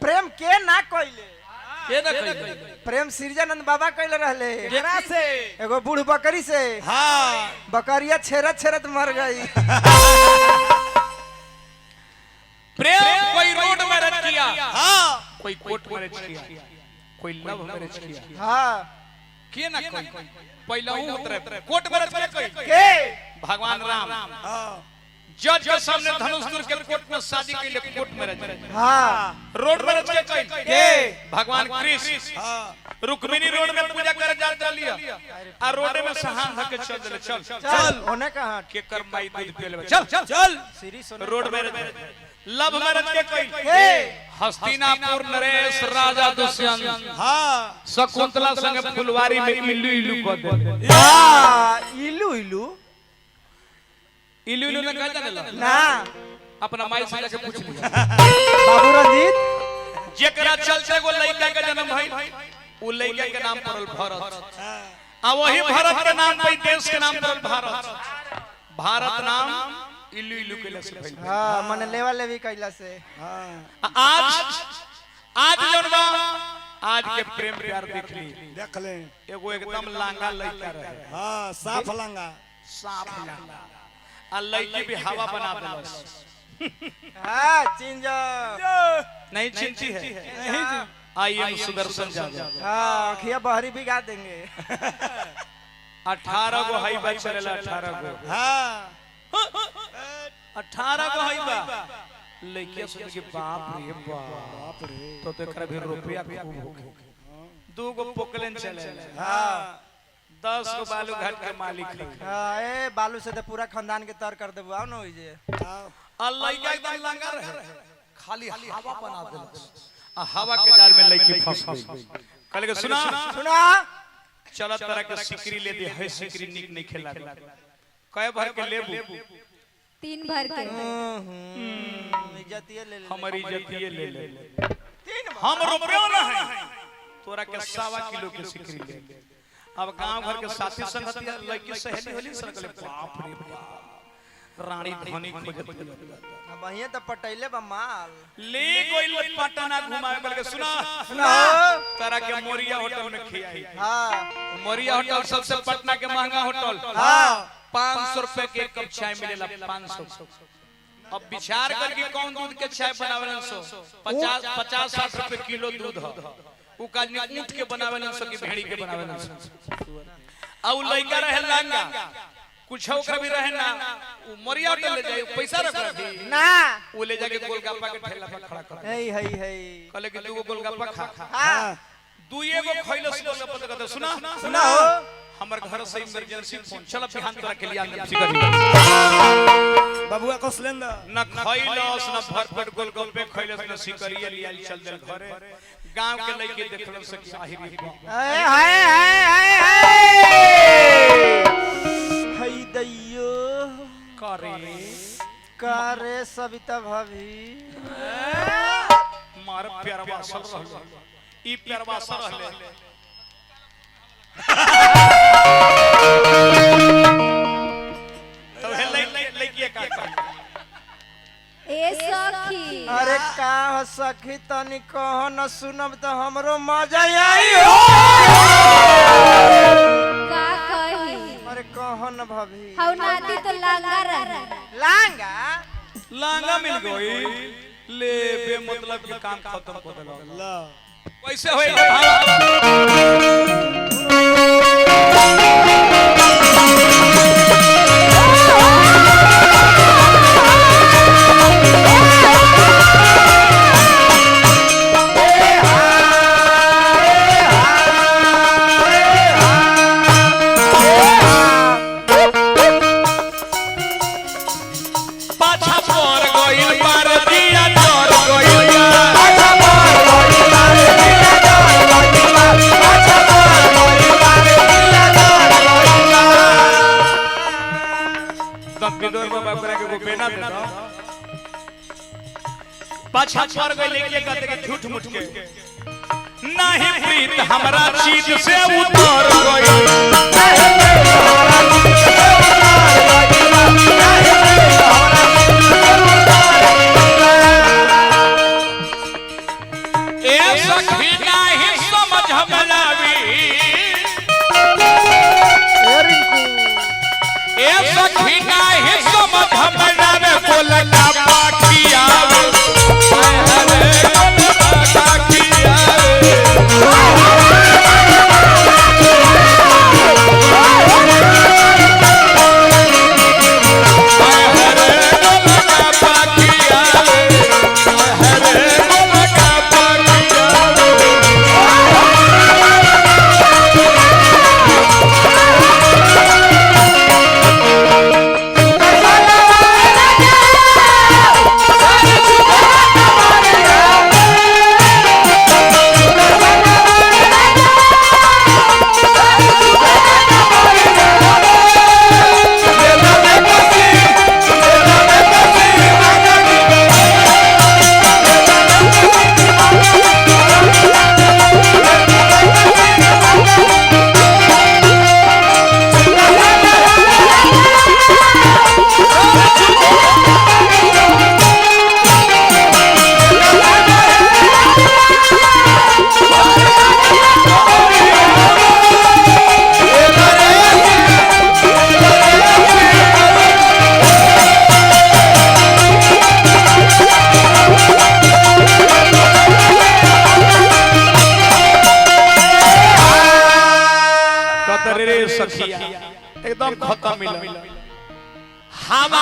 प्रेम के ना कइले के ना कइले प्रेम सिरजानंद बाबा कइले रहले केकरा से एगो बूढ़ बकरी से। हां बकरिया छेरत छेरत मर गई। प्रेम कोई रोड मैरिज किया हां कोई कोर्ट मैरिज किया कोई लव मैरिज किया हां के ना कोई पहला हूं उतरे कोर्ट मैरिज के भगवान राम हां जज के सामने धनुष दूर के कोर्ट में शादी के लिए कोर्ट मैरिज हां रोड मैरिज के भगवान कृष्ण हां रुक्मिणी रोड में पूजा करे जा लिया आ रोड में सहान धके चल चल चल चल होने कहां के कर माई दूध पी ले चल चल चल श्री सोना रोड मैरिज लव मैरिज के हस्तिनापुर नरेश राजा दुष्यंत हां शकुंतला संग फुलवारी में इल्लू इल्लू कर दे हां इल्लू इल्लू इल्लू इल्लू ने कह देला ना अपना माई से जाके पूछ लिया बाबू रंजीत जेकरा चलते गो लइका के जन्म भई उ लइका के नाम पड़ल भरत आ वही भरत के नाम पे देश के नाम पड़ल भारत भारत नाम इल्लू इल्लू के लसे भइल हां मन लेवा लेवी कइला से। हां आज जनवा आज के प्रेम प्यार देख ले एगो एकदम लांगा लइका रहे हां साफ लांगा आ लइकी भी हवा बना देलस हां चिंज नहीं चिंती है नहीं आई एम सुदर्शन जादव हां खिया बहरी भी गा देंगे। 18 गो हाई बा चलेला 18 गो हां 18 गो हाई बा लइकिया सुन के बाप रे तो तेकरा भी रुपया खूब होके दो गो पोकलेन चले हां 10 गो बालू घाट के मालिक है हां ए बालू से तो पूरा खानदान के तर कर देबो आओ न होई जे आ लइका एकदम लंगा रहे खाली हवा बना देलस आ हवा के जाल में लइकी फंस गई कहले के सुना सुना चल तरह के सिकरी ले दे है सिकरी निक नहीं खेला कय भर के लेबू 3 भर के इज्जतिए ले ले हमारी इज्जतिए ले ले हम रुपयो ना है तोरा के 1.25 किलो के सिकरी ले अब गांव घर के साथी संगतिया लड़की सहेली होली सरकले बाप रे बाप रानी धनी खोजत अब यहीं तो पटैले बा माल ले कोई पटना घुमावे बोल के सुना सुना तारा के मोरिया होटल में खियाई हां मोरिया होटल सबसे पटना के महंगा होटल हां 500 रुपए के एक कप चाय मिलेला 500। अब विचार कर कि कौन दूध के चाय बनावेलन सो 50-60 रुपए किलो दूध ह उ काजनी ऊंट के बनावेलन सो कि भेड़ी के बनावेलन सो आ उ लइका रहे लांगा कुछ ओकरा भी रहे ना उ मोरिया होटल ले जाए पैसा रख रही ना उ ले जाके गोलगप्पा के ठेला पर खड़ा कर हे हे हे कहले कि दूगो गोलगप्पा खा हां दुइए गो खइलस गोलगप्पा तो कहते सुना सुना हो हमर घर से इमरजेंसी फोन चल बिहान तोरा के लिए आंदम सिकरी बबुआ कोसलेंदा न खइलस न भरपेट गोलगप्पे खइलस न सिकरिया लिया चल देल घरे गांव के लइके देखलन से कि आहिरी हाय हाय हाय हाय दैयो करे सविता भाभी मार प्यारवा सर रहले ई प्यारवा सर रहले तो हे लइके का ए सखी अरे का सखी तनी कहो न सुनब तो हमरो मजा आई हो का कही अरे कहो न भाभी हौ नाती तो लांगा रहे लांगा लांगा मिल गई ले बे मतलब के काम खत्म कर देला कैसे होई पाछा छोड़ गई लेके कहते कि झूठ मूठ के नहीं प्रीत हमरा चीज से उतर गई ए सखी नाही समझ में आवी ए सखी नाही समझ में आवे बोलना पाखी आवे हरे पाखी आवे एकदम खत्म मिला हम